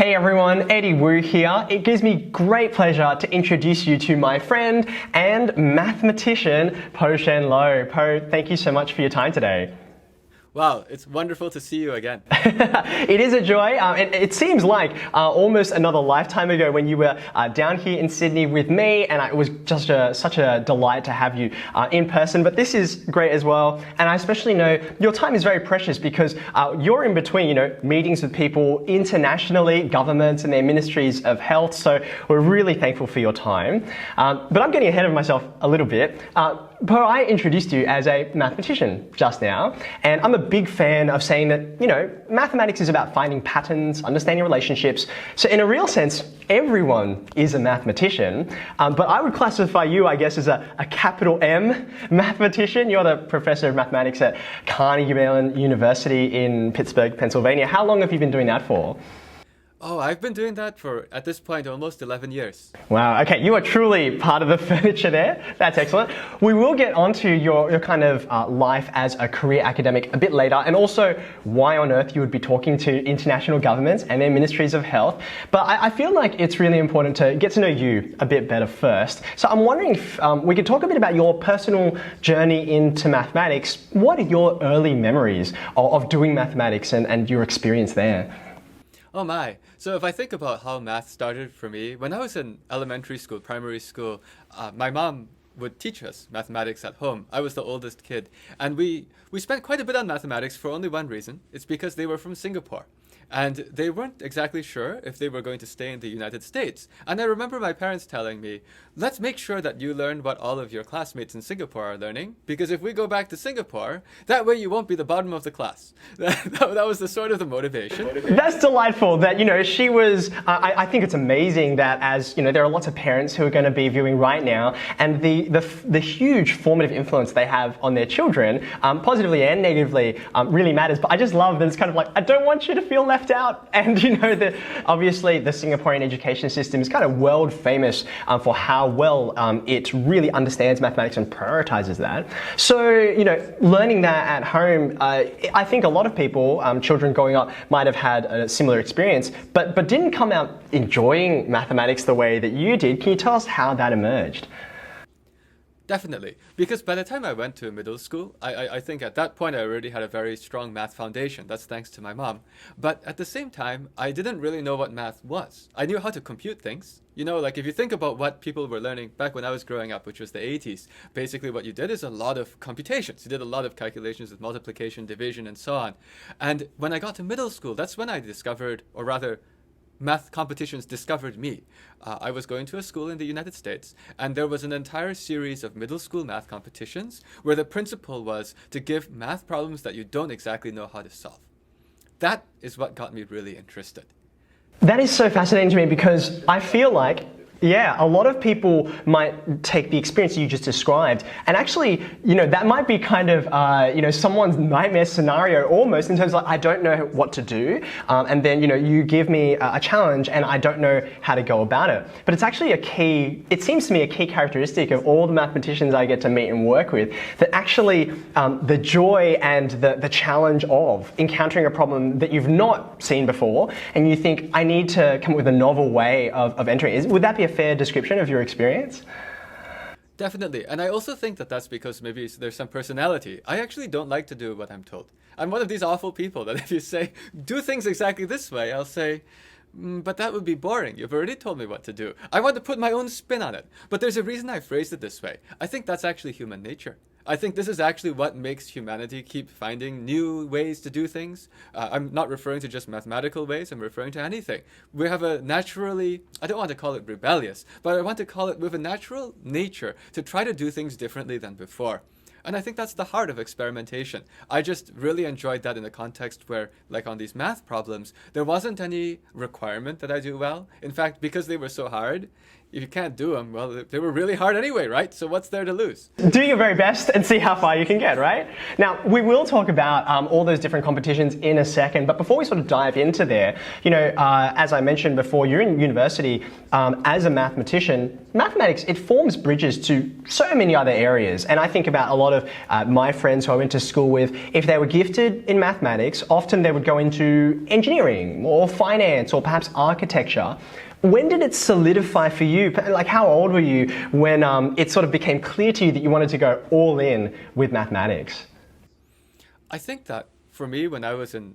Hey everyone, Eddie Wu here. It gives me great pleasure to introduce you to my friend and mathematician, Po-Shen Loh. Po, thank you so much for your time today. Wow, it's wonderful to see you again. It is a joy. It seems like almost another lifetime ago when you were down here in Sydney with me, and it was just such a delight to have you in person. But this is great as well, and I especially know your time is very precious because you're in between, meetings with people internationally, governments and their ministries of health. So we're really thankful for your time. But I'm getting ahead of myself a little bit. Po, I introduced you as a mathematician just now, and I'm a big fan of saying that, mathematics is about finding patterns, understanding relationships. So in a real sense, everyone is a mathematician, but I would classify you, I guess, as a capital M mathematician. You're the professor of mathematics at Carnegie Mellon University in Pittsburgh, Pennsylvania. How long have you been doing that for? Oh, I've been doing that for, at this point, almost 11 years. Wow, okay, you are truly part of the furniture there. That's excellent. We will get onto your kind of life as a career academic a bit later, and also why on earth you would be talking to international governments and their ministries of health. But I feel like it's really important to get to know you a bit better first. So I'm wondering if we could talk a bit about your personal journey into mathematics. What are your early memories of doing mathematics and your experience there? Oh my. So if I think about how math started for me, when I was in elementary school, primary school, my mom would teach us mathematics at home. I was the oldest kid. And we spent quite a bit on mathematics for only one reason. It's because they were from Singapore. And they weren't exactly sure if they were going to stay in the United States. And I remember my parents telling me, let's make sure that you learn what all of your classmates in Singapore are learning, because if we go back to Singapore, that way you won't be the bottom of the class. That was the sort of the motivation. That's delightful that, she was, I think it's amazing that as, there are lots of parents who are going to be viewing right now, and the huge formative influence they have on their children, positively and negatively, really matters. But I just love that it's kind of like, I don't want you to feel left out. And obviously the Singaporean education system is kind of world famous for how well it really understands mathematics and prioritizes that. So learning that at home, I think a lot of people, children growing up, might have had a similar experience, but didn't come out enjoying mathematics the way that you did. Can you tell us how that emerged? Definitely, because by the time I went to middle school, I think at that point I already had a very strong math foundation. That's thanks to my mom. But at the same time, I didn't really know what math was. I knew how to compute things. Like if you think about what people were learning back when I was growing up, which was the 80s, basically what you did is a lot of computations. You did a lot of calculations with multiplication, division, and so on. And when I got to middle school, that's when I discovered, or rather, math competitions discovered me. I was going to a school in the United States, and there was an entire series of middle school math competitions where the principle was to give math problems that you don't exactly know how to solve. That is what got me really interested. That is so fascinating to me because I feel like a lot of people might take the experience you just described, and actually, that might be kind of, someone's nightmare scenario almost, in terms of I don't know what to do, and then, you give me a challenge and I don't know how to go about it. But it's actually it seems to me a key characteristic of all the mathematicians I get to meet and work with, that actually the joy and the challenge of encountering a problem that you've not seen before, and you think, I need to come up with a novel way of entering it. Would that be a fair description of your experience? Definitely. And I also think that that's because maybe there's some personality. I actually don't like to do what I'm told. I'm one of these awful people that if you say, do things exactly this way, I'll say, but that would be boring. You've already told me what to do. I want to put my own spin on it. But there's a reason I phrased it this way. I think that's actually human nature. I think this is actually what makes humanity keep finding new ways to do things. I'm not referring to just mathematical ways, I'm referring to anything. We have a naturally, I don't want to call it rebellious, but I want to call it with a natural nature to try to do things differently than before. And I think that's the heart of experimentation. I just really enjoyed that in a context where, like on these math problems, there wasn't any requirement that I do well. In fact, because they were so hard, if you can't do them, well, they were really hard anyway, right? So what's there to lose? Do your very best and see how far you can get, right? Now, we will talk about all those different competitions in a second, but before we sort of dive into there, as I mentioned before, you're in university as a mathematician. Mathematics, it forms bridges to so many other areas, and I think about a lot of my friends who I went to school with. If they were gifted in mathematics, often they would go into engineering or finance or perhaps architecture. When did it solidify for you? Like, how old were you when it sort of became clear to you that you wanted to go all in with mathematics? I think that for me, when I was in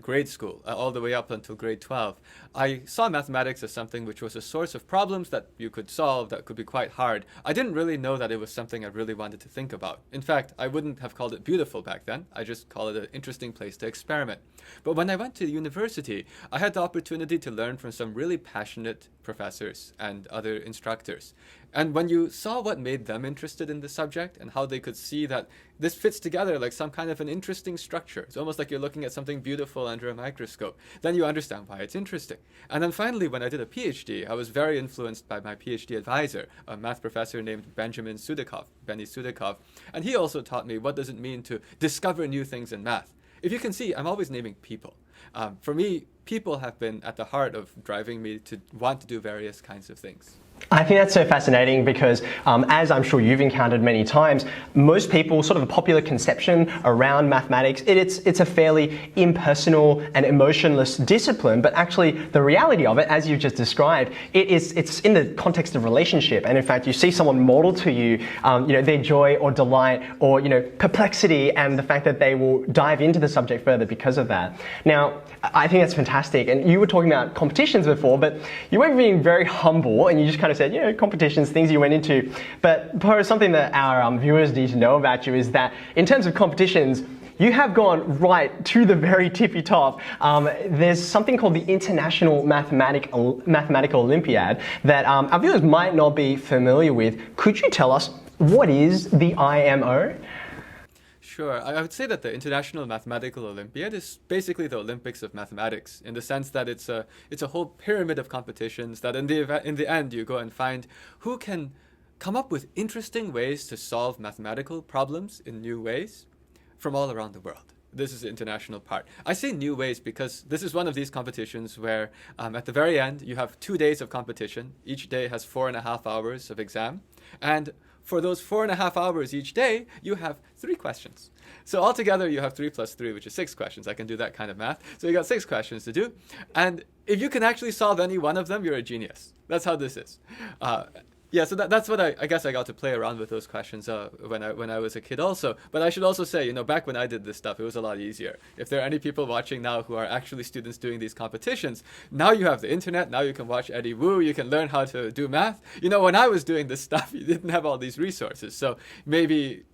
grade school, all the way up until grade 12, I saw mathematics as something which was a source of problems that you could solve that could be quite hard. I didn't really know that it was something I really wanted to think about. In fact, I wouldn't have called it beautiful back then. I just called it an interesting place to experiment. But when I went to university, I had the opportunity to learn from some really passionate professors and other instructors. And when you saw what made them interested in the subject and how they could see that this fits together like some kind of an interesting structure, it's almost like you're looking at something beautiful under a microscope, then you understand why it's interesting. And then finally, when I did a PhD, I was very influenced by my PhD advisor, a math professor named Benny Sudakov. And he also taught me what does it mean to discover new things in math. If you can see, I'm always naming people. For me, people have been at the heart of driving me to want to do various kinds of things. I think that's so fascinating because, as I'm sure you've encountered many times, most people, sort of a popular conception around mathematics, it's a fairly impersonal and emotionless discipline, but actually the reality of it, as you've just described, it's in the context of relationship. And in fact, you see someone model to you, their joy or delight or, perplexity, and the fact that they will dive into the subject further because of that. Now, I think that's fantastic. And you were talking about competitions before, but you were being very humble and you just kind of said, competitions, things you went into. But perhaps something that our viewers need to know about you is that in terms of competitions, you have gone right to the very tippy top. There's something called the International Mathematical Olympiad that our viewers might not be familiar with. Could you tell us what is the IMO? Sure. I would say that the International Mathematical Olympiad is basically the Olympics of mathematics, in the sense that it's a whole pyramid of competitions that in the end you go and find who can come up with interesting ways to solve mathematical problems in new ways from all around the world. This is the international part. I say new ways because this is one of these competitions where at the very end you have 2 days of competition. Each day has 4.5 hours of exam, and for those 4.5 hours each day, you have 3 questions. So altogether, you have 3 plus 3, which is 6 questions. I can do that kind of math. So you got 6 questions to do. And if you can actually solve any one of them, you're a genius. That's how this is. So that's what I guess I got to play around with those questions when I was a kid also. But I should also say, back when I did this stuff, it was a lot easier. If there are any people watching now who are actually students doing these competitions, now you have the internet, now you can watch Eddie Wu, you can learn how to do math. When I was doing this stuff, you didn't have all these resources. So maybe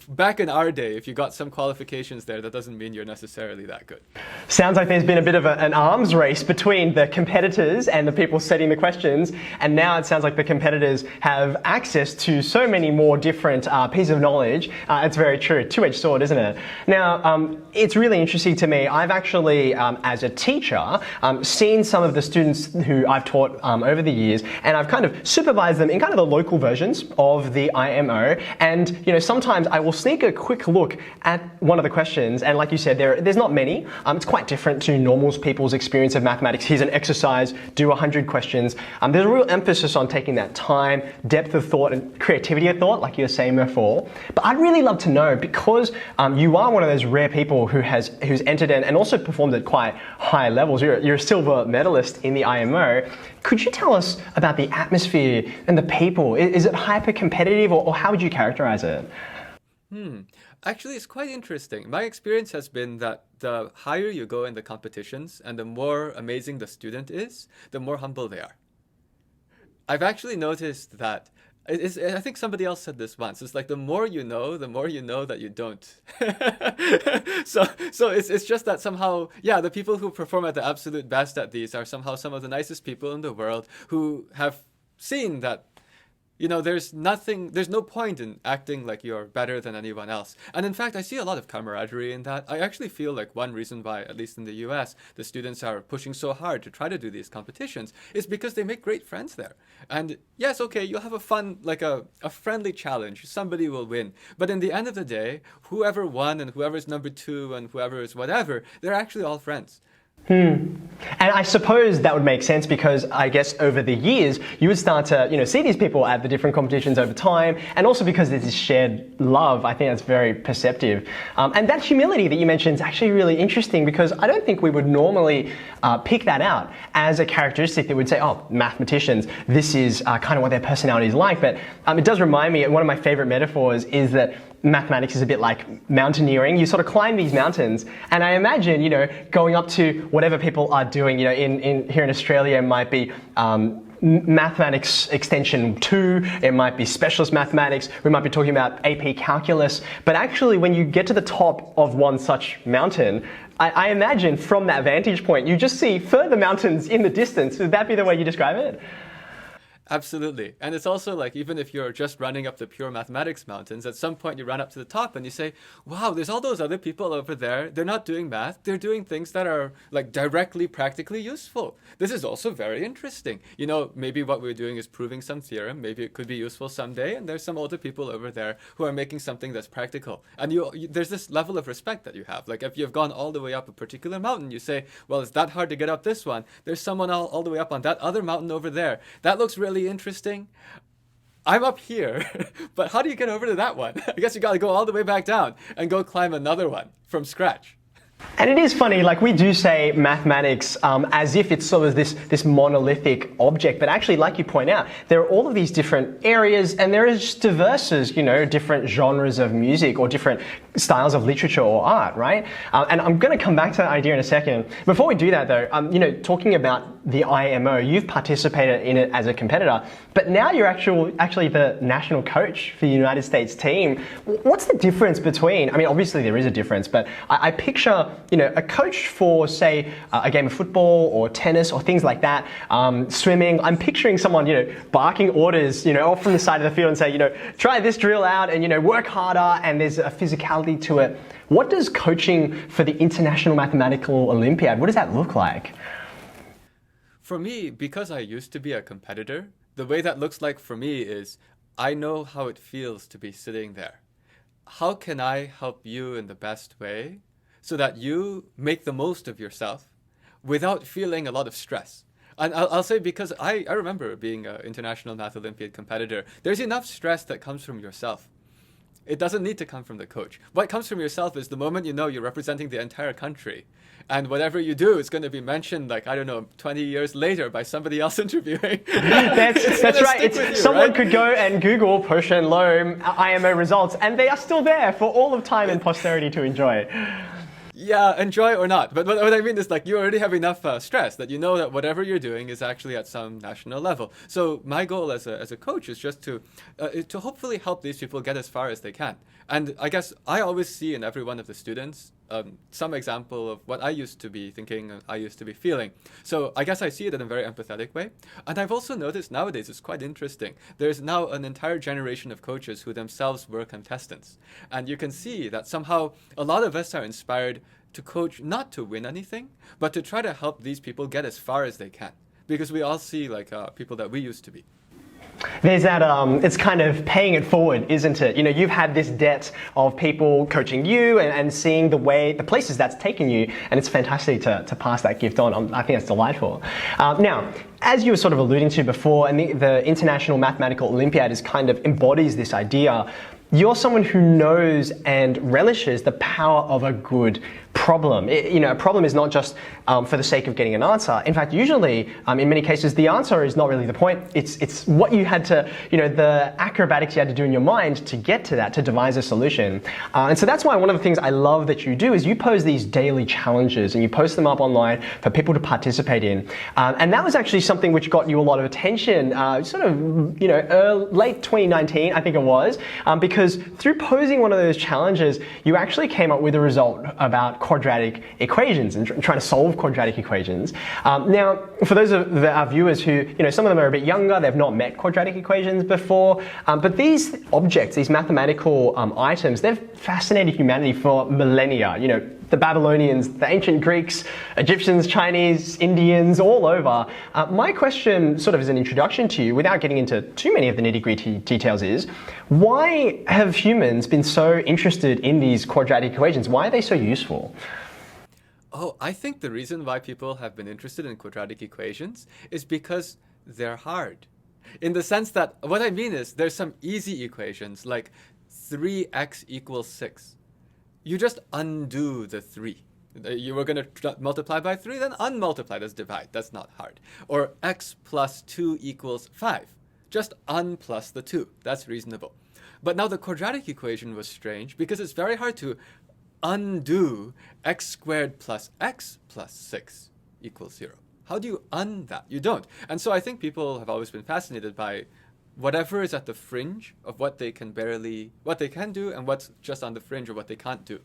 back in our day, if you got some qualifications there, that doesn't mean you're necessarily that good. Sounds like there's been a bit of an arms race between the competitors and the people setting the questions, and now it sounds like the competitors have access to so many more different pieces of knowledge. It's very true. Two-edged sword, isn't it? Now, it's really interesting to me. I've actually, as a teacher, seen some of the students who I've taught over the years, and I've kind of supervised them in kind of the local versions of the IMO, and sometimes I will sneak a quick look at one of the questions, and like you said, there's not many. It's quite different to normal people's experience of mathematics. Here's an exercise, do 100 questions. There's a real emphasis on taking that time, depth of thought, and creativity of thought, like you were saying before. But I'd really love to know, because you are one of those rare people who's entered in and also performed at quite high levels. You're a silver medalist in the IMO. Could you tell us about the atmosphere and the people? Is it hyper competitive, or how would you characterize it? Actually, it's quite interesting. My experience has been that the higher you go in the competitions and the more amazing the student is, the more humble they are. I've actually noticed that. I think somebody else said this once. It's like the more you know that you don't. So it's just that somehow, the people who perform at the absolute best at these are somehow some of the nicest people in the world who have seen that There's no point in acting like you're better than anyone else. And in fact, I see a lot of camaraderie in that. I actually feel like one reason why, at least in the US, the students are pushing so hard to try to do these competitions is because they make great friends there. And yes, okay, you'll have a fun, like a friendly challenge. Somebody will win. But in the end of the day, whoever won and whoever's number two and whoever is whatever, they're actually all friends. And I suppose that would make sense because I guess over the years you would start to see these people at the different competitions over time, and also because there's this shared love. I think that's very perceptive, and that humility that you mentioned is actually really interesting because I don't think we would normally pick that out as a characteristic that would say, oh, mathematicians, this is kind of what their personality is like. But it does remind me, one of my favorite metaphors is that mathematics is a bit like mountaineering. You sort of climb these mountains, and I imagine, going up to whatever people are doing, in here in Australia, it might be mathematics extension 2, it might be specialist mathematics, we might be talking about AP calculus, but actually when you get to the top of one such mountain, I imagine from that vantage point, you just see further mountains in the distance. Would that be the way you describe it? Absolutely. And it's also like, even if you're just running up the pure mathematics mountains, at some point you run up to the top and you say, wow, there's all those other people over there. They're not doing math. They're doing things that are like directly, practically useful. This is also very interesting. Maybe what we're doing is proving some theorem. Maybe it could be useful someday. And there's some older people over there who are making something that's practical. And there's this level of respect that you have. Like if you've gone all the way up a particular mountain, you say, well, it's that hard to get up this one. There's someone all the way up on that other mountain over there. That looks really interesting. I'm up here, but how do you get over to that one? I guess you got to go all the way back down and go climb another one from scratch. And it is funny, like we do say mathematics as if it's sort of this monolithic object, but actually, like you point out, there are all of these different areas, and there is diverse, different genres of music or different styles of literature or art, right? And I'm going to come back to that idea in a second. Before we do that, though, talking about the IMO, you've participated in it as a competitor, but now you're actually the national coach for the United States team. What's the difference between? I mean, obviously there is a difference, but I picture a coach for, say, a game of football or tennis or things like that, swimming. I'm picturing someone, barking orders, off from the side of the field and say, try this drill out and, work harder, and there's a physicality to it. What does coaching for the International Mathematical Olympiad, what does that look like? For me, because I used to be a competitor, the way that looks like for me is I know how it feels to be sitting there. How can I help you in the best way so that you make the most of yourself without feeling a lot of stress? And I'll say, because I remember being an International Math Olympiad competitor, there's enough stress that comes from yourself. It doesn't need to come from the coach. What comes from yourself is the moment you're representing the entire country. And whatever you do is going to be mentioned, 20 years later by somebody else interviewing. That's right. Someone could go and Google Po-Shen Loh IMO results, and they are still there for all of time and posterity to enjoy. Yeah, enjoy or not. But what I mean is, you already have enough stress that you know that whatever you're doing is actually at some national level. So my goal as a coach is just to hopefully help these people get as far as they can. And I guess I always see in every one of the students some example of what I used to be thinking and I used to be feeling. So I guess I see it in a very empathetic way. And I've also noticed nowadays, it's quite interesting, there's now an entire generation of coaches who themselves were contestants. And you can see that somehow a lot of us are inspired to coach not to win anything, but to try to help these people get as far as they can. Because we all see people that we used to be. There's that, it's kind of paying it forward, isn't it? You've had this debt of people coaching you and seeing the places that's taken you, and it's fantastic to pass that gift on. I think that's delightful. Now, as you were sort of alluding to before, and the International Mathematical Olympiad kind of embodies this idea, you're someone who knows and relishes the power of a good problem. A problem is not just for the sake of getting an answer. In fact, usually, in many cases, the answer is not really the point. It's what you had to, the acrobatics you had to do in your mind to get to that, to devise a solution. And so that's why one of the things I love that you do is you pose these daily challenges and you post them up online for people to participate in. And that was actually something which got you a lot of attention, late 2019, I think it was, because through posing one of those challenges, you actually came up with a result about quadratic equations and trying to solve quadratic equations. Now, for those of our viewers who, some of them are a bit younger, they've not met quadratic equations before, but these objects, these mathematical items, they've fascinated humanity for millennia. The Babylonians, the ancient Greeks, Egyptians, Chinese, Indians, all over. My question, sort of as an introduction to you, without getting into too many of the nitty-gritty details, is why have humans been so interested in these quadratic equations? Why are they so useful? Oh, I think the reason why people have been interested in quadratic equations is because they're hard. In the sense that, what I mean is, there's some easy equations like 3x equals 6. You just undo the 3. You were going to multiply by 3, then unmultiply, that's divide. That's not hard. Or x plus 2 equals 5. Just unplus the 2. That's reasonable. But now the quadratic equation was strange because it's very hard to undo x squared plus x plus 6 equals 0. How do you undo that? You don't. And so I think people have always been fascinated by whatever is at the fringe of what they can do and what's just on the fringe of what they can't do.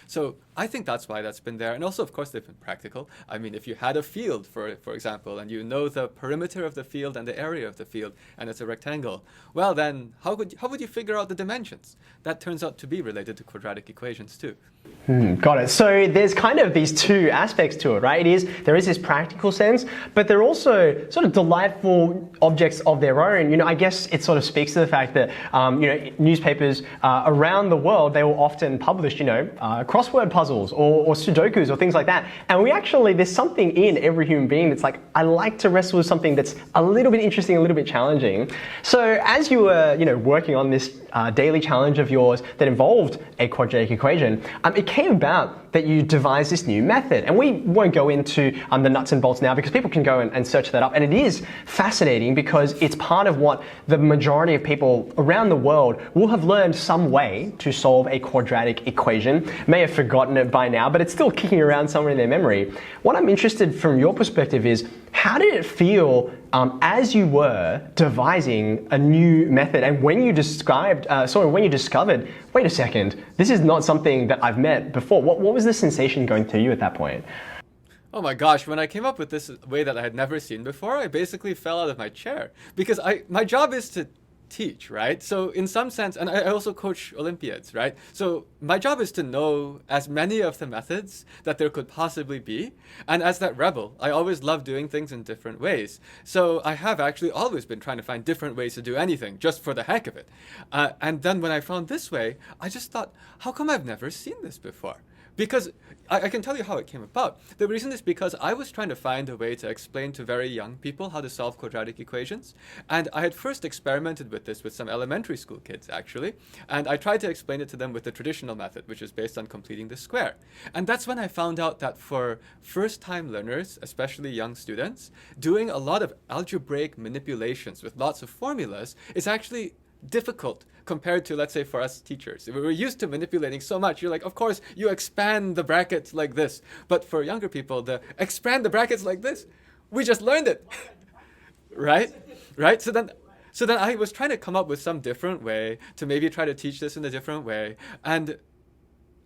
So I think that's why that's been there. And also, of course, they've been practical. I mean, if you had a field, for example, and you know the perimeter of the field and the area of the field, and it's a rectangle, well, then how would you figure out the dimensions? That turns out to be related to quadratic equations too. Got it. So there's kind of these two aspects to it, right? There is this practical sense, but they're also sort of delightful objects of their own. I guess it sort of speaks to the fact that, newspapers around the world, they will often publish, crossword puzzles or Sudokus or things like that. And there's something in every human being that's like, I like to wrestle with something that's a little bit interesting, a little bit challenging. So as you were, working on this daily challenge of yours that involved a quadratic equation, it came about that you devised this new method. And we won't go into the nuts and bolts now because people can go and search that up. And it is fascinating because it's part of what the majority of people around the world will have learned some way to solve a quadratic equation. May have forgotten it by now, but it's still kicking around somewhere in their memory. What I'm interested from your perspective is, how did it feel as you were devising a new method, and when you discovered, wait a second, this is not something that I've met before? What was the sensation going through you at that point? Oh my gosh, when I came up with this way that I had never seen before, I basically fell out of my chair because my job is to teach, right? So in some sense, and I also coach Olympiads, right? So my job is to know as many of the methods that there could possibly be. And as that rebel, I always love doing things in different ways. So I have actually always been trying to find different ways to do anything just for the heck of it. And then when I found this way, I just thought, how come I've never seen this before? Because I can tell you how it came about. The reason is because I was trying to find a way to explain to very young people how to solve quadratic equations. And I had first experimented with this with some elementary school kids, actually. And I tried to explain it to them with the traditional method, which is based on completing the square. And that's when I found out that for first-time learners, especially young students, doing a lot of algebraic manipulations with lots of formulas is actually difficult compared to, let's say, for us teachers. We're used to manipulating so much. You're like, of course, you expand the brackets like this. But for younger people, expand the brackets like this, we just learned it. Right? So then I was trying to come up with some different way to maybe try to teach this in a different way. And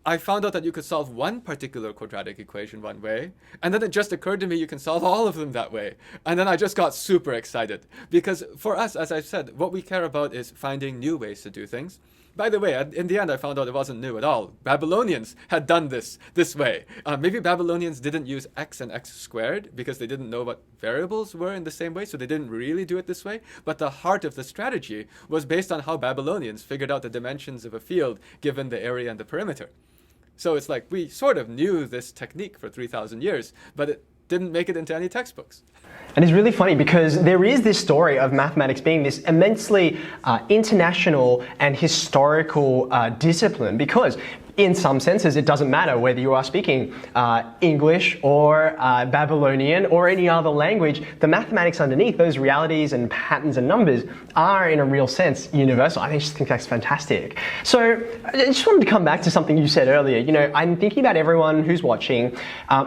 I found out that you could solve one particular quadratic equation one way, and then it just occurred to me you can solve all of them that way. And then I just got super excited. Because for us, as I said, what we care about is finding new ways to do things. By the way, in the end, I found out it wasn't new at all. Babylonians had done this way. Maybe Babylonians didn't use x and x squared because they didn't know what variables were in the same way, so they didn't really do it this way. But the heart of the strategy was based on how Babylonians figured out the dimensions of a field given the area and the perimeter. So it's like we sort of knew this technique for 3,000 years, but it didn't make it into any textbooks. And it's really funny because there is this story of mathematics being this immensely international and historical discipline, because in some senses, it doesn't matter whether you are speaking English or Babylonian or any other language. The mathematics underneath, those realities and patterns and numbers, are in a real sense universal. I just think that's fantastic. So I just wanted to come back to something you said earlier. I'm thinking about everyone who's watching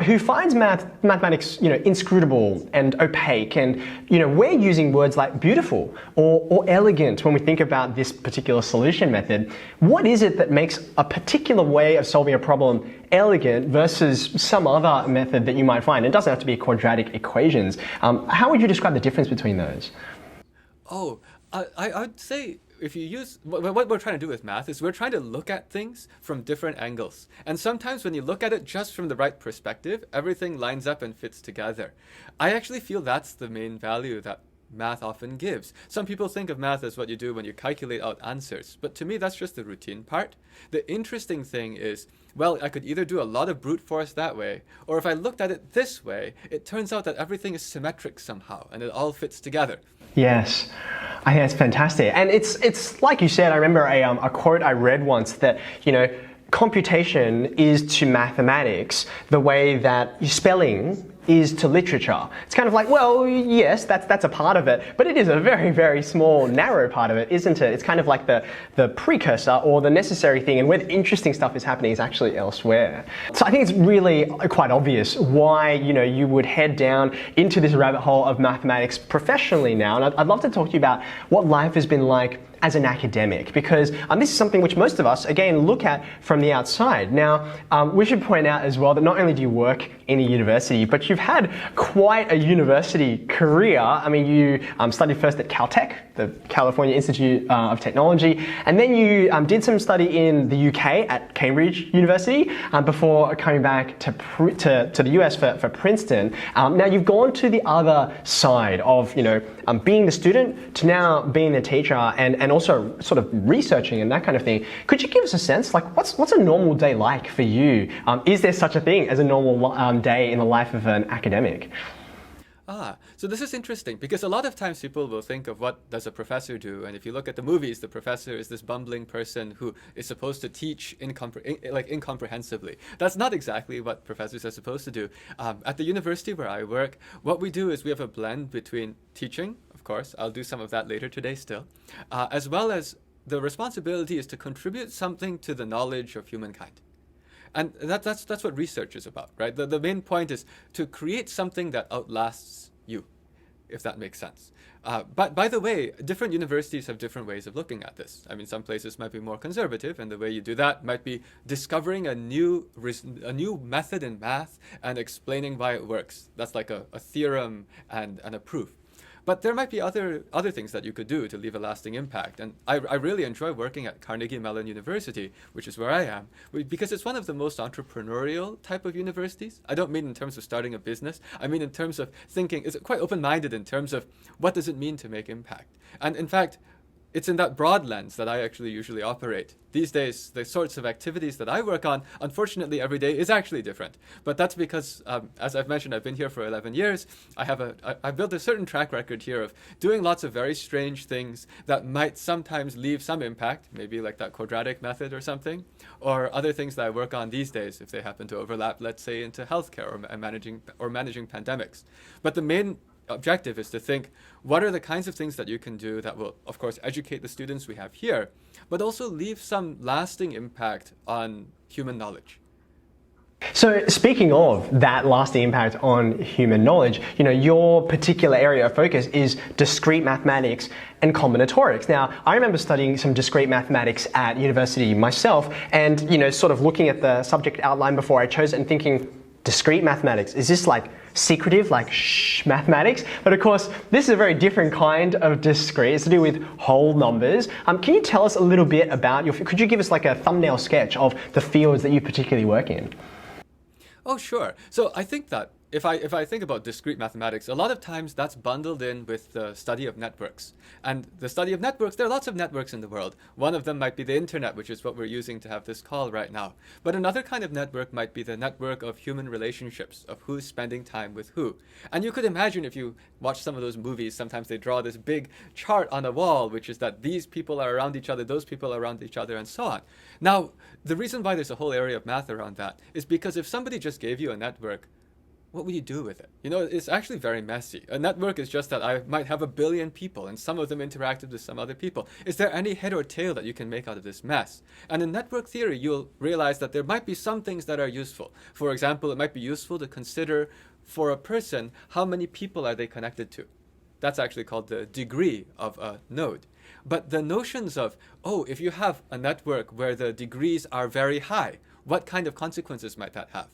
who finds mathematics, inscrutable and opaque, and we're using words like beautiful or elegant when we think about this particular solution method. What is it that makes a particular way of solving a problem elegant versus some other method that you might find? It doesn't have to be quadratic equations. How would you describe the difference between those? Oh, I'd say if you use what we're trying to do with math is we're trying to look at things from different angles. And sometimes when you look at it just from the right perspective, everything lines up and fits together. I actually feel that's the main value that math often gives. Some people think of math as what you do when you calculate out answers, but to me that's just the routine part. The interesting thing is, well, I could either do a lot of brute force that way, or if I looked at it this way, it turns out that everything is symmetric somehow and it all fits together. Yes, I think that's fantastic. And it's like you said, I remember a quote I read once that, computation is to mathematics the way that spelling is to literature. It's kind of like, well, yes, that's a part of it, but it is a very, very small, narrow part of it, isn't it? It's kind of like the precursor or the necessary thing, and where the interesting stuff is happening is actually elsewhere. So I think it's really quite obvious why, you would head down into this rabbit hole of mathematics professionally now, and I'd love to talk to you about what life has been like as an academic, because this is something which most of us, again, look at from the outside. Now, we should point out as well that not only do you work in a university, but you've had quite a university career. I mean, you studied first at Caltech, the California Institute of Technology, and then you did some study in the UK at Cambridge University before coming back to the US for Princeton. Now, you've gone to the other side of, being the student to now being the teacher and also sort of researching and that kind of thing. Could you give us a sense, like what's a normal day like for you? Is there such a thing as a normal day in the life of an academic? So this is interesting because a lot of times people will think of what does a professor do, and if you look at the movies, the professor is this bumbling person who is supposed to teach incomprehensibly. That's not exactly what professors are supposed to do. At the university where I work, what we do is we have a blend between teaching, of course, I'll do some of that later today still, as well as the responsibility is to contribute something to the knowledge of humankind. And that's what research is about, right? The main point is to create something that outlasts you, if that makes sense. But by the way, different universities have different ways of looking at this. I mean, some places might be more conservative, and the way you do that might be discovering a new method in math and explaining why it works. That's like a theorem and a proof. But there might be other things that you could do to leave a lasting impact. And I really enjoy working at Carnegie Mellon University, which is where I am, because it's one of the most entrepreneurial type of universities. I don't mean in terms of starting a business. I mean in terms of thinking, it's quite open-minded in terms of what does it mean to make impact. And in fact, it's in that broad lens that I actually usually operate. These days, the sorts of activities that I work on, unfortunately, every day is actually different. But that's because, as I've mentioned, I've been here for 11 years. I've built a certain track record here of doing lots of very strange things that might sometimes leave some impact, maybe like that quadratic method or something, or other things that I work on these days if they happen to overlap, let's say, into healthcare or managing pandemics. But the main objective is to think, what are the kinds of things that you can do that will, of course, educate the students we have here, but also leave some lasting impact on human knowledge. So speaking of that lasting impact on human knowledge, your particular area of focus is discrete mathematics and combinatorics. Now, I remember studying some discrete mathematics at university myself and, sort of looking at the subject outline before I chose it and thinking, discrete mathematics, is this like secretive, like mathematics? But of course, this is a very different kind of discrete. It's to do with whole numbers. Can you tell us a little bit about could you give us like a thumbnail sketch of the fields that you particularly work in? Oh, sure. So I think that if I think about discrete mathematics, a lot of times that's bundled in with the study of networks. And the study of networks, there are lots of networks in the world. One of them might be the internet, which is what we're using to have this call right now. But another kind of network might be the network of human relationships, of who's spending time with who. And you could imagine if you watch some of those movies, sometimes they draw this big chart on a wall, which is that these people are around each other, those people are around each other, and so on. Now, the reason why there's a whole area of math around that is because if somebody just gave you a network, what would you do with it? It's actually very messy. A network is just that I might have 1 billion people and some of them interacted with some other people. Is there any head or tail that you can make out of this mess? And in network theory, you'll realize that there might be some things that are useful. For example, it might be useful to consider for a person, how many people are they connected to? That's actually called the degree of a node. But the notions of, if you have a network where the degrees are very high, what kind of consequences might that have?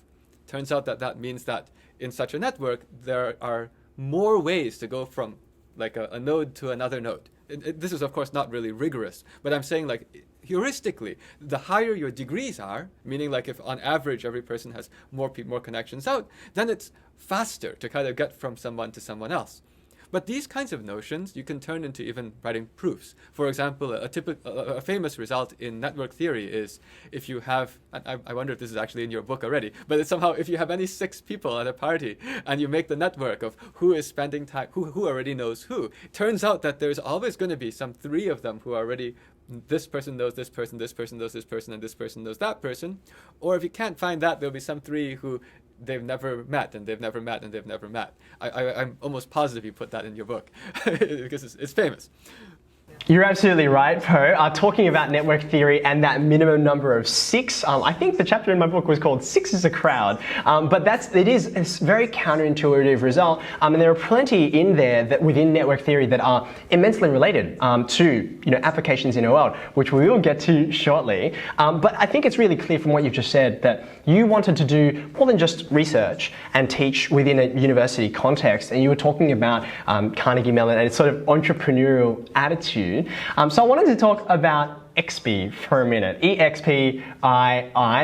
Turns out that that means that in such a network, there are more ways to go from like a node to another node. This is, of course, not really rigorous, but I'm saying like heuristically, the higher your degrees are, meaning like if on average every person has more connections out, then it's faster to kind of get from someone to someone else. But these kinds of notions you can turn into even writing proofs. For example, a famous result in network theory is if you have, and I wonder if this is actually in your book already, but it's somehow if you have any 6 people at a party and you make the network of who is spending time, who already knows who, it turns out that there's always going to be some 3 of them who are already, this person knows this person knows this person, and this person knows that person. Or if you can't find that, there'll be some 3 who they've never met, and they've never met, and they've never met. I'm almost positive you put that in your book because it's famous. You're absolutely right, Po. Talking about network theory and that minimum number of 6, I think the chapter in my book was called 6 is a crowd, but it is a very counterintuitive result, and there are plenty in there that within network theory that are immensely related to applications in our world, which we will get to shortly. But I think it's really clear from what you've just said that you wanted to do more than just research and teach within a university context, and you were talking about Carnegie Mellon and its sort of entrepreneurial attitude. So I wanted to talk about XP for a minute. EXPII.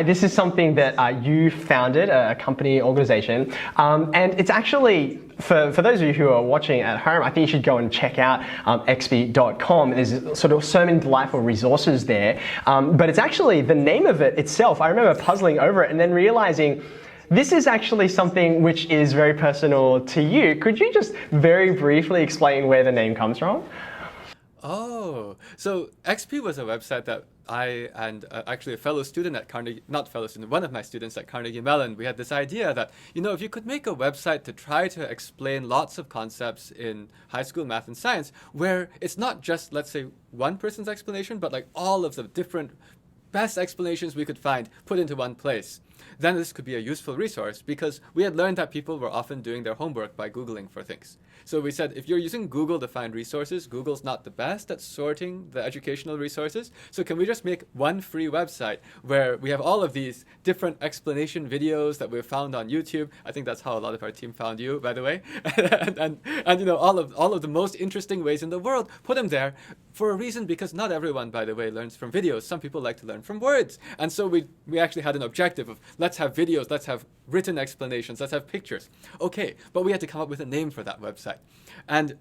This is something that you founded, a company organization, and it's actually, for those of you who are watching at home, I think you should go and check out xp.com. There's sort of so many delightful resources there, but it's actually the name of it itself. I remember puzzling over it and then realizing this is actually something which is very personal to you. Could you just very briefly explain where the name comes from? Oh, so XP was a website that I and actually a fellow student at Carnegie, not fellow student, one of my students at Carnegie Mellon, we had this idea that, if you could make a website to try to explain lots of concepts in high school math and science, where it's not just, let's say, one person's explanation, but like all of the different best explanations we could find put into one place, then this could be a useful resource, because we had learned that people were often doing their homework by Googling for things. So we said, if you're using Google to find resources, Google's not the best at sorting the educational resources. So can we just make one free website where we have all of these different explanation videos that we've found on YouTube? I think that's how a lot of our team found you, by the way. and all of the most interesting ways in the world, put them there for a reason, because not everyone, by the way, learns from videos. Some people like to learn from words. And so we actually had an objective of, let's have videos, let's have written explanations, let's have pictures. Okay, but we had to come up with a name for that website. And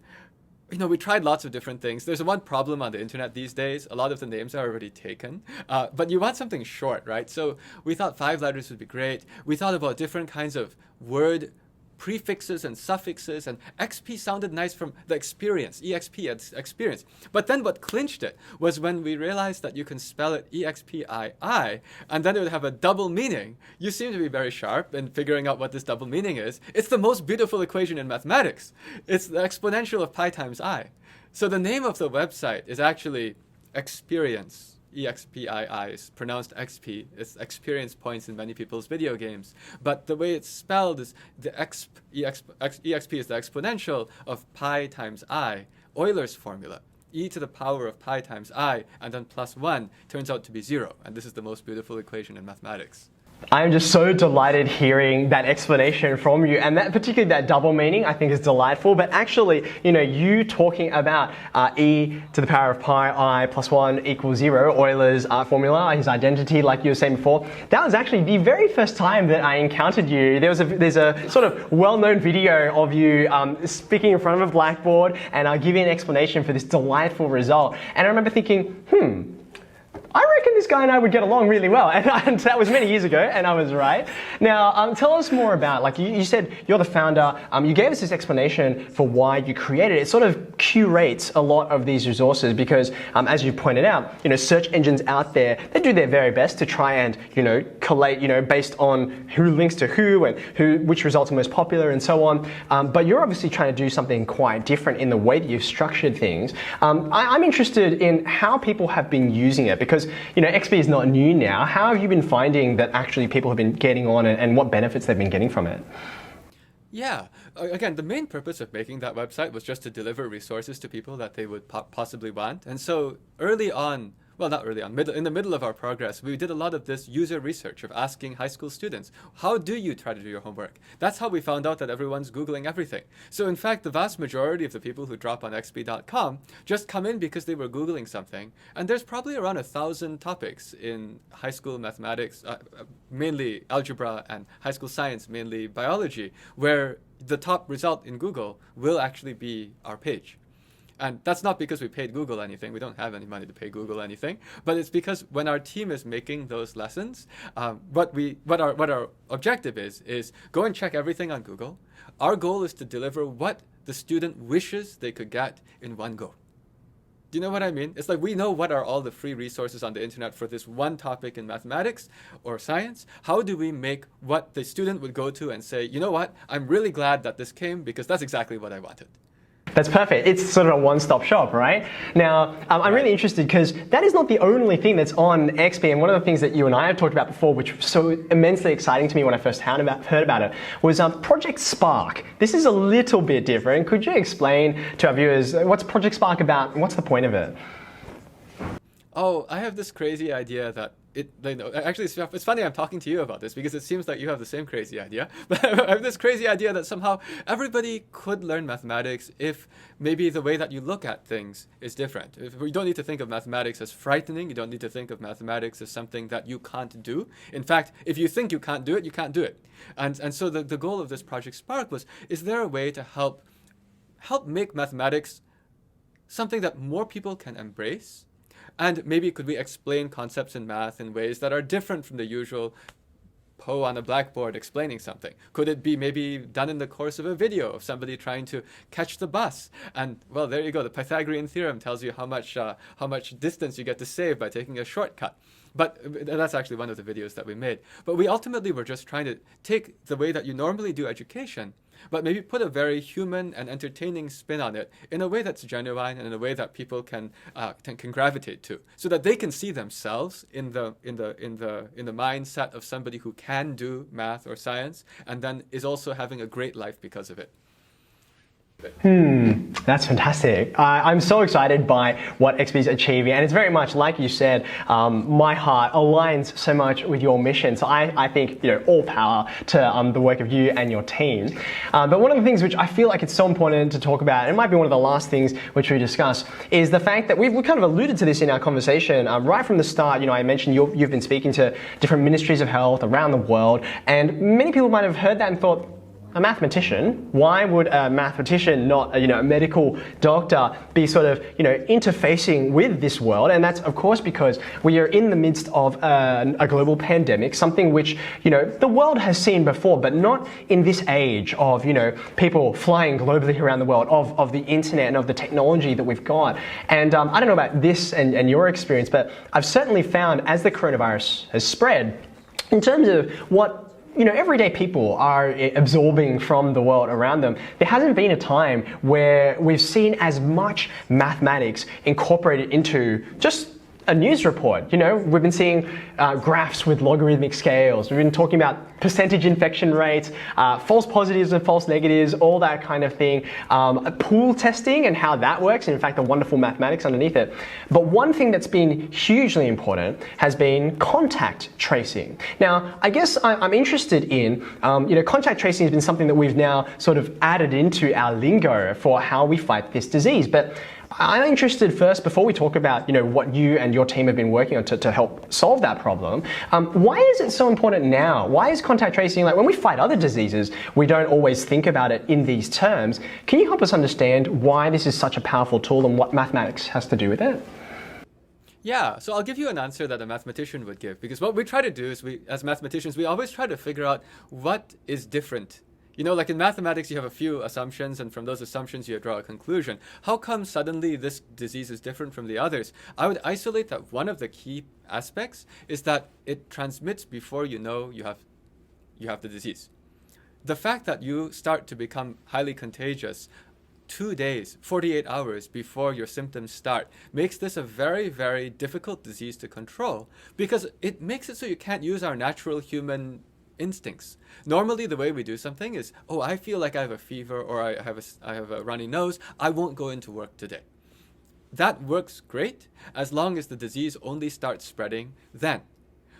we tried lots of different things. There's one problem on the internet these days. A lot of the names are already taken. But you want something short, right? So we thought 5 letters would be great. We thought about different kinds of word prefixes and suffixes, and XP sounded nice from the experience, EXP, experience. But then what clinched it was when we realized that you can spell it EXPII, and then it would have a double meaning. You seem to be very sharp in figuring out what this double meaning is. It's the most beautiful equation in mathematics. It's the exponential of pi times I. So the name of the website is actually experience. EXPII is pronounced XP. It's experience points in many people's video games. But the way it's spelled is EXP is the exponential of pi times I, Euler's formula. E to the power of pi times I, and then plus 1 turns out to be 0. And this is the most beautiful equation in mathematics. I'm just so delighted hearing that explanation from you, and particularly that double meaning I think is delightful. But actually, you talking about e to the power of pi I plus 1 equals 0, Euler's formula, his identity, like you were saying before, that was actually the very first time that I encountered you. There's a sort of well-known video of you speaking in front of a blackboard and giving an explanation for this delightful result. And I remember thinking, I reckon this guy and I would get along really well, and that was many years ago, and I was right. Now, tell us more about, like you said, you're the founder. You gave us this explanation for why you created it. It sort of curates a lot of these resources because, as you pointed out, search engines out there, they do their very best to try and, collate, based on who links to who and which results are most popular and so on. But you're obviously trying to do something quite different in the way that you've structured things. I'm interested in how people have been using it because, XP is not new now. How have you been finding that actually people have been getting on and what benefits they've been getting from it? Yeah. Again, the main purpose of making that website was just to deliver resources to people that they would possibly want. And so early on, well, not really, in the middle of our progress, we did a lot of this user research of asking high school students, how do you try to do your homework? That's how we found out that everyone's Googling everything. So in fact, the vast majority of the people who drop on xp.com just come in because they were Googling something. And there's probably around 1,000 topics in high school mathematics, mainly algebra, and high school science, mainly biology, where the top result in Google will actually be our page. And that's not because we paid Google anything. We don't have any money to pay Google anything. But it's because when our team is making those lessons, what our objective is go and check everything on Google. Our goal is to deliver what the student wishes they could get in one go. Do you know what I mean? It's like we know what are all the free resources on the internet for this one topic in mathematics or science. How do we make what the student would go to and say, you know what, I'm really glad that this came because that's exactly what I wanted. That's perfect. It's sort of a one-stop shop, right? Now, I'm really interested because that is not the only thing that's on XP, and one of the things that you and I have talked about before, which was so immensely exciting to me when I first heard about it, was Project Spark. This is a little bit different. Could you explain to our viewers what's Project Spark about and what's the point of it? Oh, I have this crazy idea that actually, it's funny I'm talking to you about this because it seems like you have the same crazy idea. But I have this crazy idea that somehow everybody could learn mathematics if maybe the way that you look at things is different. You don't need to think of mathematics as frightening. You don't need to think of mathematics as something that you can't do. In fact, if you think you can't do it, you can't do it. And so the goal of this Project Spark was, is there a way to help make mathematics something that more people can embrace? And maybe could we explain concepts in math in ways that are different from the usual Po on a blackboard explaining something? Could it be maybe done in the course of a video of somebody trying to catch the bus? And well, there you go. The Pythagorean theorem tells you how much distance you get to save by taking a shortcut. But that's actually one of the videos that we made. But we ultimately were just trying to take the way that you normally do education, but maybe put a very human and entertaining spin on it in a way that's genuine and in a way that people can gravitate to, so that they can see themselves in the mindset of somebody who can do math or science and then is also having a great life because of it. That's fantastic. I'm so excited by what XP is achieving, and it's very much like you said, my heart aligns so much with your mission. So I think, all power to the work of you and your team. But one of the things which I feel like it's so important to talk about, and it might be one of the last things which we discuss, is the fact that we've kind of alluded to this in our conversation right from the start. I mentioned you've been speaking to different ministries of health around the world, and many people might have heard that and thought, a mathematician? Why would a mathematician, not a medical doctor, be sort of interfacing with this world? And that's of course because we are in the midst of a global pandemic, something which the world has seen before, but not in this age of people flying globally around the world, of the internet and of the technology that we've got. And I don't know about this and your experience, but I've certainly found as the coronavirus has spread, in terms of what everyday people are absorbing from the world around them, there hasn't been a time where we've seen as much mathematics incorporated into just a news report. We've been seeing graphs with logarithmic scales. We've been talking about percentage infection rates, false positives and false negatives, all that kind of thing. Pool testing and how that works, and in fact the wonderful mathematics underneath it. But one thing that's been hugely important has been contact tracing. Now, I guess I'm interested in, contact tracing has been something that we've now sort of added into our lingo for how we fight this disease. But I'm interested first, before we talk about what you and your team have been working on to help solve that problem, why is it so important now? Why is contact tracing, like when we fight other diseases, we don't always think about it in these terms? Can you help us understand why this is such a powerful tool and what mathematics has to do with it? Yeah, so I'll give you an answer that a mathematician would give, because what we try to do is as mathematicians, we always try to figure out what is different. Like in mathematics, you have a few assumptions, and from those assumptions, you draw a conclusion. How come suddenly this disease is different from the others? I would isolate that one of the key aspects is that it transmits before you know you have the disease. The fact that you start to become highly contagious 2 days, 48 hours before your symptoms start makes this a very, very difficult disease to control, because it makes it so you can't use our natural human instincts. Normally, the way we do something is, I feel like I have a fever, or I have a runny nose, I won't go into work today. that works great as long as the disease only starts spreading then.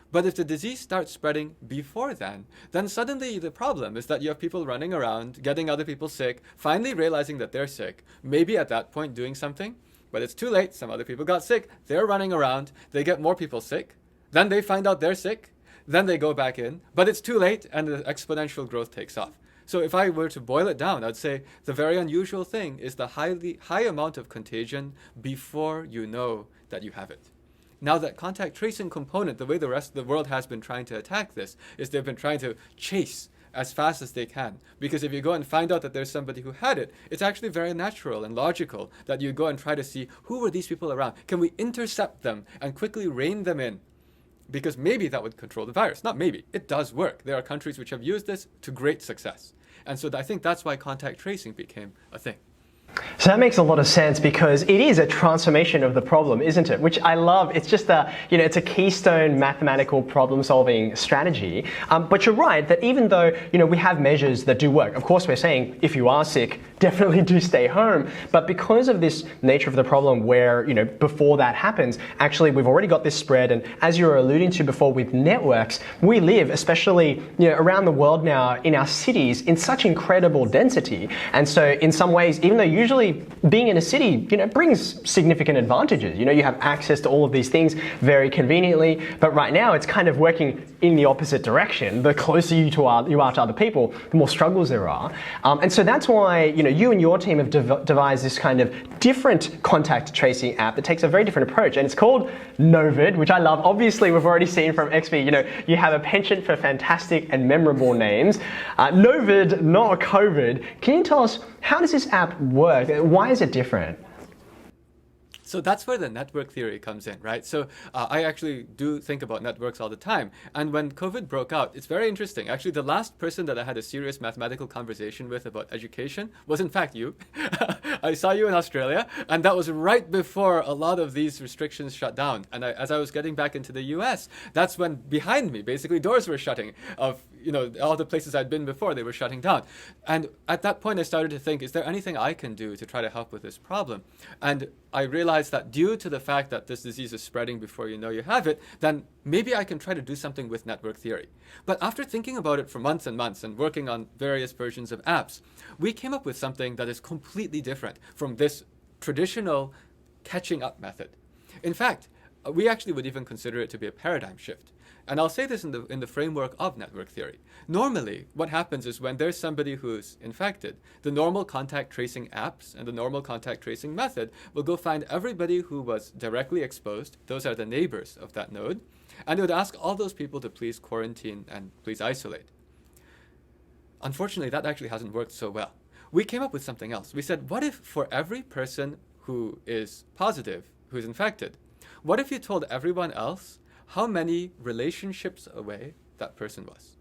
But if the disease starts spreading before then suddenly the problem is that you have people running around, getting other people sick, finally realizing that they're sick, maybe at that point doing something, but it's too late. Some other people got sick, they're running around, they get more people sick, then they find out they're sick, then they go back in, but it's too late and the exponential growth takes off. So if I were to boil it down, I'd say the very unusual thing is the high amount of contagion before you know that you have it. Now that contact tracing component, the way the rest of the world has been trying to attack this is they've been trying to chase as fast as they can. Because if you go and find out that there's somebody who had it, it's actually very natural and logical that you go and try to see who were these people around. Can we intercept them and quickly rein them in? Because maybe that would control the virus. Not maybe, it does work. There are countries which have used this to great success. And so I think that's why contact tracing became a thing. So that makes a lot of sense because it is a transformation of the problem, isn't it? Which I love. It's just it's a keystone mathematical problem-solving strategy. But you're right that even though, we have measures that do work. Of course, we're saying if you are sick, definitely do stay home. But because of this nature of the problem where, before that happens, actually we've already got this spread. And as you were alluding to before with networks, we live, especially, around the world now in our cities in such incredible density. And so in some ways, even though usually being in a city, brings significant advantages. You have access to all of these things very conveniently, but right now it's kind of working in the opposite direction. The closer you are to other people, the more struggles there are. And so that's why, you and your team have devised this kind of different contact tracing app that takes a very different approach, and it's called Novid, which I love. Obviously, we've already seen from XP, you have a penchant for fantastic and memorable names. Novid, not COVID. Can you tell us, how does this app work? Why is it different? So that's where the network theory comes in, right? So I actually do think about networks all the time. And when COVID broke out, it's very interesting. Actually, the last person that I had a serious mathematical conversation with about education was in fact you. I saw you in Australia, and that was right before a lot of these restrictions shut down. And as I was getting back into the US, that's when behind me, basically doors were shutting of all the places I'd been before, they were shutting down. And at that point, I started to think, is there anything I can do to try to help with this problem? And I realized that due to the fact that this disease is spreading before you know you have it, then maybe I can try to do something with network theory. But after thinking about it for months and months and working on various versions of apps, we came up with something that is completely different from this traditional catching up method. In fact, we actually would even consider it to be a paradigm shift. And I'll say this in the framework of network theory. Normally, what happens is when there's somebody who's infected, the normal contact tracing apps and the normal contact tracing method will go find everybody who was directly exposed, those are the neighbors of that node, and it would ask all those people to please quarantine and please isolate. Unfortunately, that actually hasn't worked so well. We came up with something else. We said, what if for every person who is positive, who's infected, what if you told everyone else how many relationships away that person was?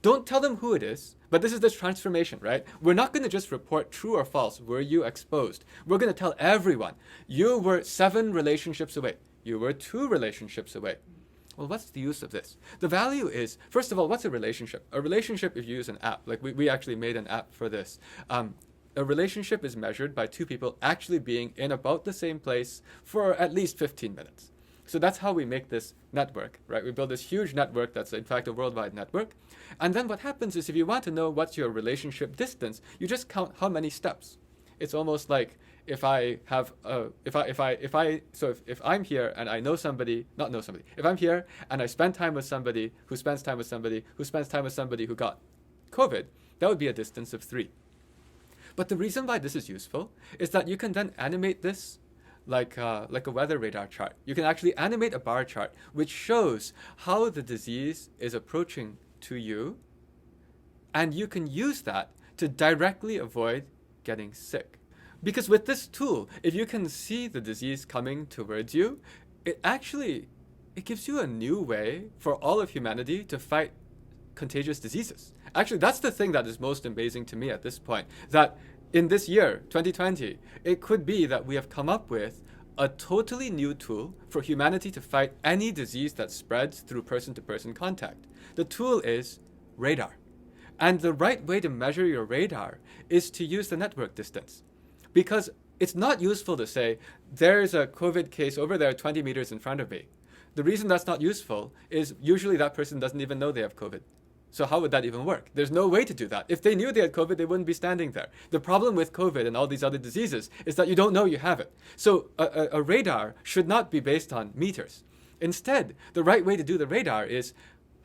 Don't tell them who it is, but this is this transformation, right? We're not going to just report true or false, were you exposed? We're going to tell everyone, you were 7 relationships away. You were 2 relationships away. Well, what's the use of this? The value is, first of all, what's a relationship? A relationship, if you use an app, like we actually made an app for this. A relationship is measured by 2 people actually being in about the same place for at least 15 minutes. So that's how we make this network, right? We build this huge network that's in fact a worldwide network. And then what happens is if you want to know what's your relationship distance, you just count how many steps. It's almost like if I'm here and I know somebody, not know somebody, if I'm here and I spend time with somebody who spends time with somebody who spends time with somebody who got COVID, that would be a distance of 3. But the reason why this is useful is that you can then animate this like a weather radar chart. You can actually animate a bar chart which shows how the disease is approaching to you, and you can use that to directly avoid getting sick. Because with this tool, if you can see the disease coming towards you, it gives you a new way for all of humanity to fight contagious diseases. Actually, that's the thing that is most amazing to me at this point, that in this year, 2020, it could be that we have come up with a totally new tool for humanity to fight any disease that spreads through person-to-person contact. The tool is radar. And the right way to measure your radar is to use the network distance. Because it's not useful to say, there's a COVID case over there 20 meters in front of me. The reason that's not useful is usually that person doesn't even know they have COVID. So how would that even work? There's no way to do that. If they knew they had COVID, they wouldn't be standing there. The problem with COVID and all these other diseases is that you don't know you have it. So a radar should not be based on meters. Instead, the right way to do the radar is,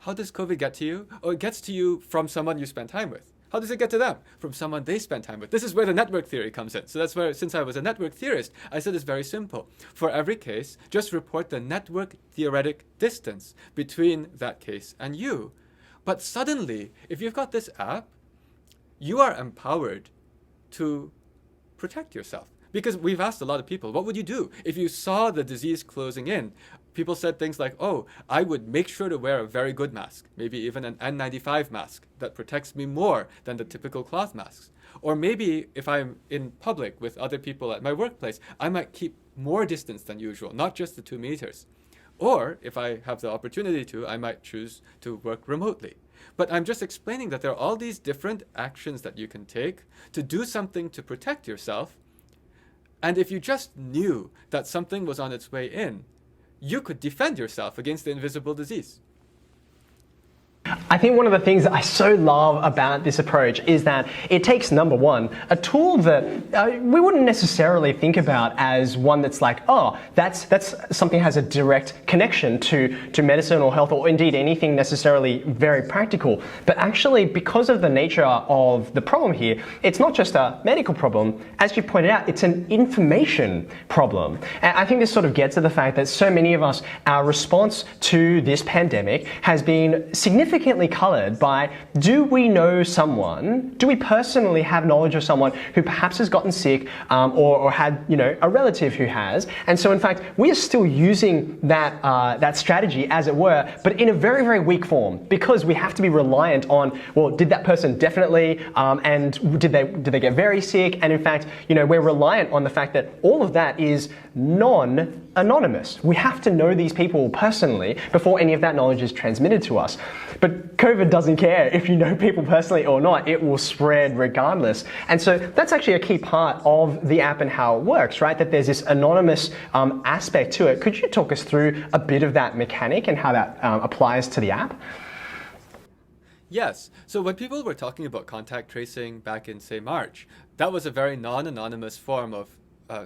how does COVID get to you? Oh, it gets to you from someone you spend time with. How does it get to them? From someone they spend time with. This is where the network theory comes in. So that's where, since I was a network theorist, I said it's very simple. For every case, just report the network theoretic distance between that case and you. But suddenly, if you've got this app, you are empowered to protect yourself. Because we've asked a lot of people, what would you do if you saw the disease closing in? People said things like, oh, I would make sure to wear a very good mask, maybe even an N95 mask that protects me more than the typical cloth masks. Or maybe if I'm in public with other people at my workplace, I might keep more distance than usual, not just the 2 meters. Or if I have the opportunity to, I might choose to work remotely. But I'm just explaining that there are all these different actions that you can take to do something to protect yourself. And if you just knew that something was on its way in, you could defend yourself against the invisible disease. I think one of the things that I so love about this approach is that it takes, number one, a tool that we wouldn't necessarily think about as one that's like, oh, that's something that has a direct connection to medicine or health or indeed anything necessarily very practical. But actually, because of the nature of the problem here, it's not just a medical problem. As you pointed out, it's an information problem. And I think this sort of gets to the fact that so many of us, our response to this pandemic has been significantly coloured by, do we know someone, do we personally have knowledge of someone who perhaps has gotten sick or had, a relative who has. And so in fact, we are still using that strategy, as it were, but in a very, very weak form, because we have to be reliant on, well, did that person definitely, and did they get very sick? And in fact, we're reliant on the fact that all of that is non-anonymous. We have to know these people personally before any of that knowledge is transmitted to us. But COVID doesn't care if you know people personally or not, it will spread regardless. And so that's actually a key part of the app and how it works, right? That there's this anonymous aspect to it. Could you talk us through a bit of that mechanic and how that applies to the app? Yes. So when people were talking about contact tracing back in, say, March, that was a very non-anonymous form of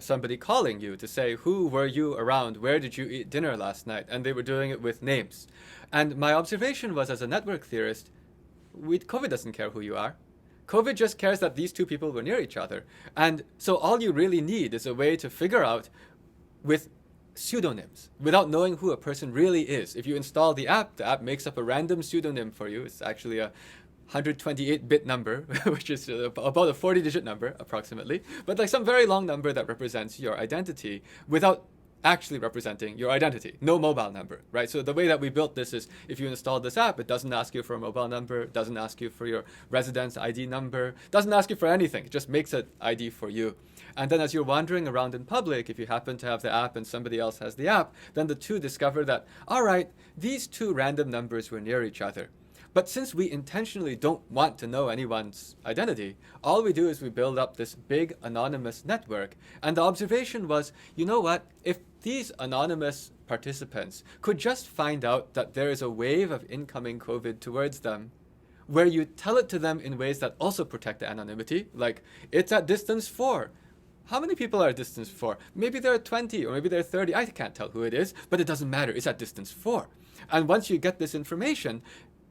somebody calling you to say, who were you around? Where did you eat dinner last night? And they were doing it with names. And my observation was, as a network theorist, COVID doesn't care who you are. COVID just cares that these two people were near each other. And so all you really need is a way to figure out with pseudonyms, without knowing who a person really is. If you install the app makes up a random pseudonym for you. It's actually a 128-bit number, which is about a 40-digit number, approximately, but like some very long number that represents your identity without actually representing your identity. No mobile number, right? So the way that we built this is, if you install this app, it doesn't ask you for a mobile number, doesn't ask you for your residence ID number, doesn't ask you for anything. It just makes an ID for you. And then as you're wandering around in public, if you happen to have the app and somebody else has the app, then the two discover that, all right, these two random numbers were near each other. But since we intentionally don't want to know anyone's identity, all we do is we build up this big anonymous network. And the observation was, you know what? If these anonymous participants could just find out that there is a wave of incoming COVID towards them, where you tell it to them in ways that also protect the anonymity, like it's at distance 4. How many people are at distance 4? Maybe there are 20 or maybe there are 30. I can't tell who it is, but it doesn't matter. It's at distance 4. And once you get this information,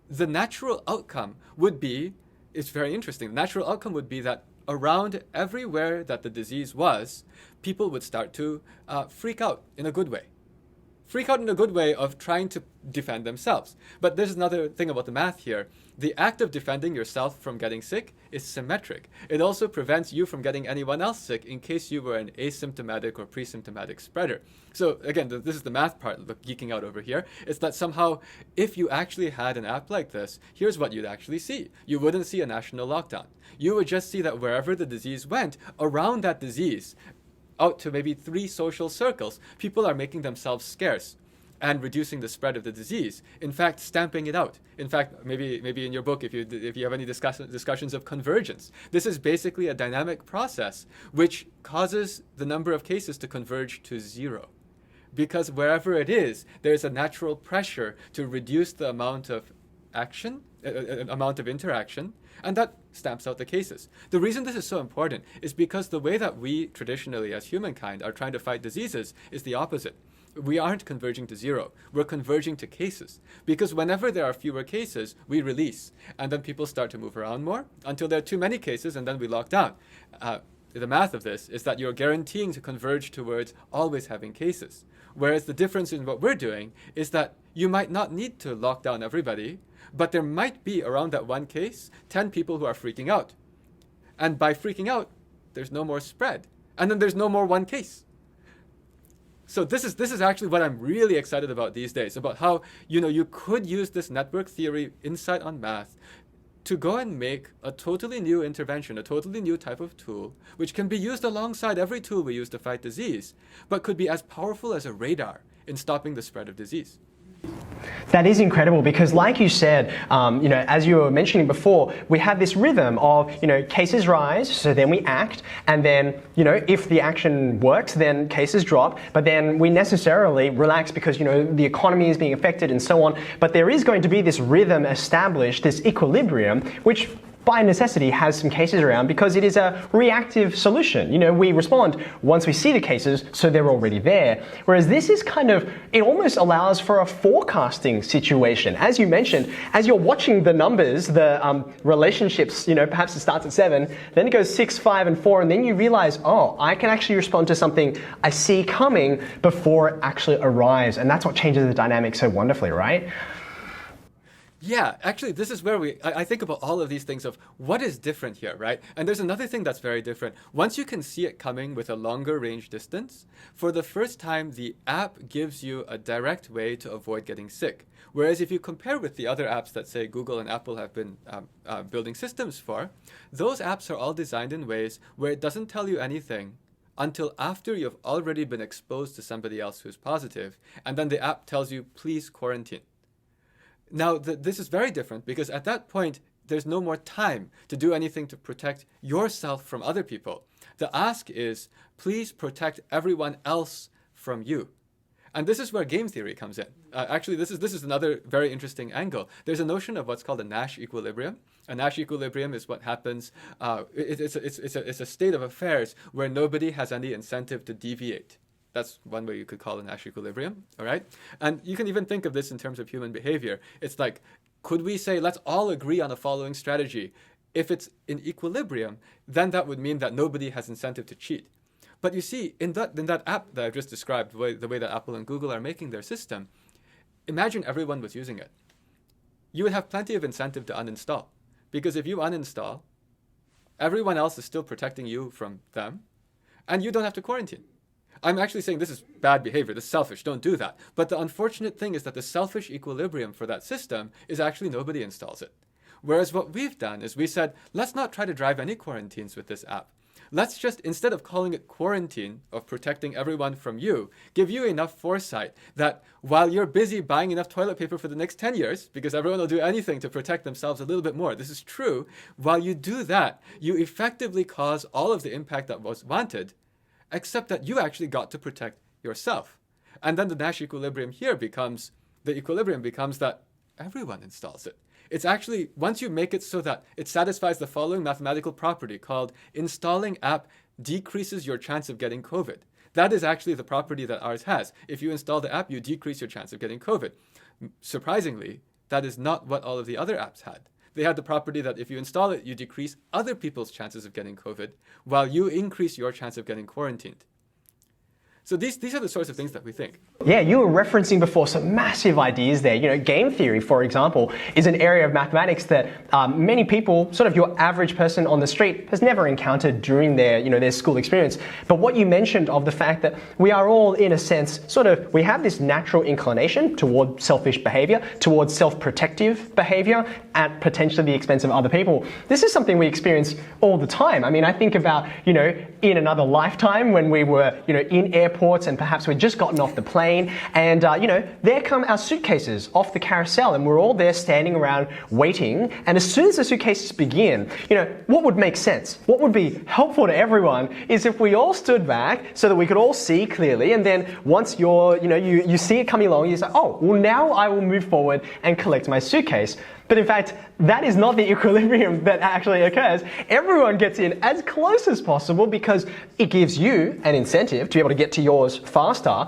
the natural outcome would be, it's very interesting, the natural outcome would be that around everywhere that the disease was, people would start to freak out in a good way. Freak out in a good way of trying to defend themselves. But there's another thing about the math here. The act of defending yourself from getting sick is symmetric. It also prevents you from getting anyone else sick in case you were an asymptomatic or pre-symptomatic spreader. So again, this is the math part, the geeking out over here. It's that somehow, if you actually had an app like this, here's what you'd actually see. You wouldn't see a national lockdown. You would just see that wherever the disease went, around that disease, out to maybe 3 social circles, people are making themselves scarce. and reducing the spread of the disease. In fact, stamping it out. In fact, maybe in your book, if you have any discussions of convergence, this is basically a dynamic process which causes the number of cases to converge to zero. Because wherever it is, there's a natural pressure to reduce the amount of action, amount of interaction, and that stamps out the cases. The reason this is so important is because the way that we traditionally as humankind are trying to fight diseases is the opposite. We aren't converging to zero, we're converging to cases. Because whenever there are fewer cases, we release, and then people start to move around more until there are too many cases, and then we lock down. The math of this is that you're guaranteeing to converge towards always having cases. Whereas the difference in what we're doing is that you might not need to lock down everybody, but there might be around that one case 10 people who are freaking out. And by freaking out, there's no more spread. And then there's no more one case. So this is actually what I'm really excited about these days, about how you could use this network theory insight on math to go and make a totally new intervention, a totally new type of tool, which can be used alongside every tool we use to fight disease, but could be as powerful as a radar in stopping the spread of disease. That is incredible because, like you said, as you were mentioning before, we have this rhythm of, cases rise, so then we act, and then, if the action works, then cases drop, but then we necessarily relax because, the economy is being affected and so on. But there is going to be this rhythm established, this equilibrium, which by necessity has some cases around because it is a reactive solution. We respond once we see the cases, so they're already there. Whereas this is it almost allows for a forecasting situation. As you mentioned, as you're watching the numbers, the relationships, perhaps it starts at 7, then it goes 6, 5, and 4, and then you realize, oh, I can actually respond to something I see coming before it actually arrives. And that's what changes the dynamic so wonderfully, right? Yeah, actually, this is where I think about all of these things of what is different here, right? And there's another thing that's very different. Once you can see it coming with a longer range distance, for the first time, the app gives you a direct way to avoid getting sick. Whereas if you compare with the other apps that, say, Google and Apple have been building systems for, those apps are all designed in ways where it doesn't tell you anything until after you've already been exposed to somebody else who's positive, and then the app tells you, please quarantine. Now, this is very different because at that point, there's no more time to do anything to protect yourself from other people. The ask is, please protect everyone else from you. And this is where game theory comes in. Actually, this is another very interesting angle. There's a notion of what's called a Nash Equilibrium. A Nash Equilibrium is what happens, it's a state of affairs where nobody has any incentive to deviate. That's one way you could call a Nash equilibrium, all right? And you can even think of this in terms of human behavior. It's like, could we say, let's all agree on the following strategy? If it's in equilibrium, then that would mean that nobody has incentive to cheat. But you see, in that app that I've just described, the way that Apple and Google are making their system, imagine everyone was using it. You would have plenty of incentive to uninstall. Because if you uninstall, everyone else is still protecting you from them, and you don't have to quarantine. I'm actually saying this is bad behavior, this is selfish, don't do that. But the unfortunate thing is that the selfish equilibrium for that system is actually nobody installs it. Whereas what we've done is we said, let's not try to drive any quarantines with this app. Let's just, instead of calling it quarantine, of protecting everyone from you, give you enough foresight that while you're busy buying enough toilet paper for the next 10 years, because everyone will do anything to protect themselves a little bit more, this is true, while you do that, you effectively cause all of the impact that was wanted, except that you actually got to protect yourself. And then the Nash equilibrium here becomes that everyone installs it. It's actually, once you make it so that it satisfies the following mathematical property called installing app decreases your chance of getting COVID. That is actually the property that ours has. If you install the app, you decrease your chance of getting COVID. Surprisingly, that is not what all of the other apps had. They had the property that if you install it, you decrease other people's chances of getting COVID, while you increase your chance of getting quarantined. So these are the sorts of things that we think. Yeah, you were referencing before some massive ideas there. Game theory, for example, is an area of mathematics that many people, sort of your average person on the street, has never encountered during their school experience. But what you mentioned of the fact that we are all, in a sense, we have this natural inclination toward selfish behavior, towards self-protective behavior at potentially the expense of other people. This is something we experience all the time. I mean, I think about, in another lifetime when we were, in airports airport and perhaps we'd just gotten off the plane and, there come our suitcases off the carousel and we're all there standing around waiting. And as soon as the suitcases begin, what would make sense? What would be helpful to everyone is if we all stood back so that we could all see clearly. And then once you see it coming along, you say, oh, well, now I will move forward and collect my suitcase. But in fact, that is not the equilibrium that actually occurs. Everyone gets in as close as possible because it gives you an incentive to be able to get to yours faster.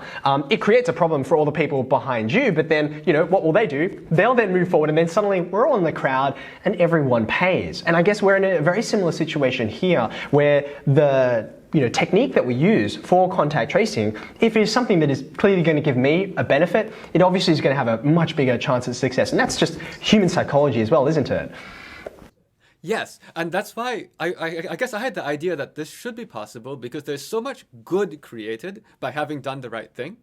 It creates a problem for all the people behind you, but then, what will they do? They'll then move forward and then suddenly we're all in the crowd and everyone pays. And I guess we're in a very similar situation here where the technique that we use for contact tracing, if it's something that is clearly going to give me a benefit, it obviously is going to have a much bigger chance of success. And that's just human psychology as well, isn't it? Yes, and that's why I guess I had the idea that this should be possible because there's so much good created by having done the right thing.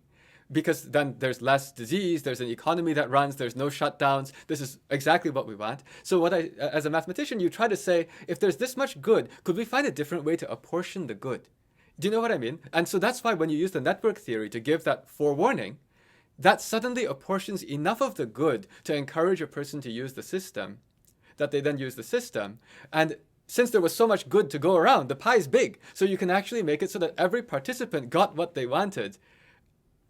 Because then there's less disease, there's an economy that runs, there's no shutdowns. This is exactly what we want. So as a mathematician, you try to say, if there's this much good, could we find a different way to apportion the good? Do you know what I mean? And so that's why when you use the network theory to give that forewarning, that suddenly apportions enough of the good to encourage a person to use the system, that they then use the system. And since there was so much good to go around, the pie is big. So you can actually make it so that every participant got what they wanted.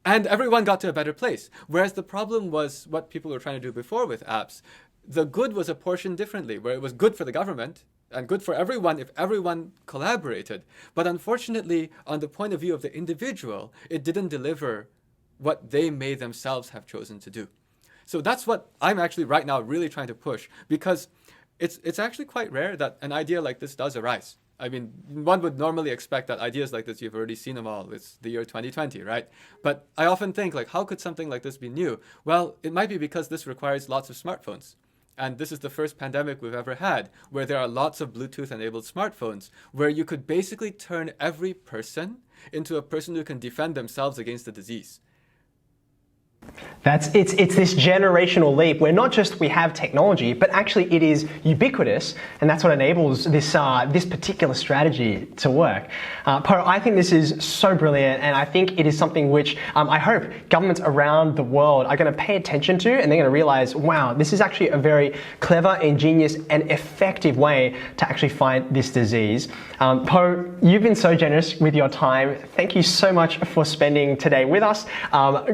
And everyone got to a better place. Whereas the problem was what people were trying to do before with apps. The good was apportioned differently, where it was good for the government and good for everyone if everyone collaborated. But unfortunately, on the point of view of the individual, it didn't deliver what they may themselves have chosen to do. So that's what I'm actually right now really trying to push, because it's actually quite rare that an idea like this does arise. I mean, one would normally expect that ideas like this, you've already seen them all. It's the year 2020, right? But I often think, how could something like this be new? Well, it might be because this requires lots of smartphones. And this is the first pandemic we've ever had where there are lots of Bluetooth-enabled smartphones, where you could basically turn every person into a person who can defend themselves against the disease. It's this generational leap where not just we have technology, but actually it is ubiquitous, and that's what enables this particular strategy to work. Po, I think this is so brilliant, and I think it is something which I hope governments around the world are going to pay attention to, and they're going to realize, wow, this is actually a very clever, ingenious, and effective way to actually fight this disease. Po, you've been so generous with your time. Thank you so much for spending today with us.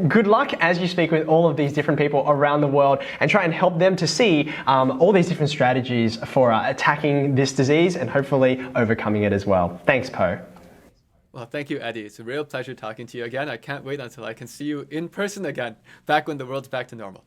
Good luck as you speak with all of these different people around the world and try and help them to see all these different strategies for attacking this disease and hopefully overcoming it as well. Thanks, Po. Well, thank you, Eddie. It's a real pleasure talking to you again. I can't wait until I can see you in person again, back when the world's back to normal.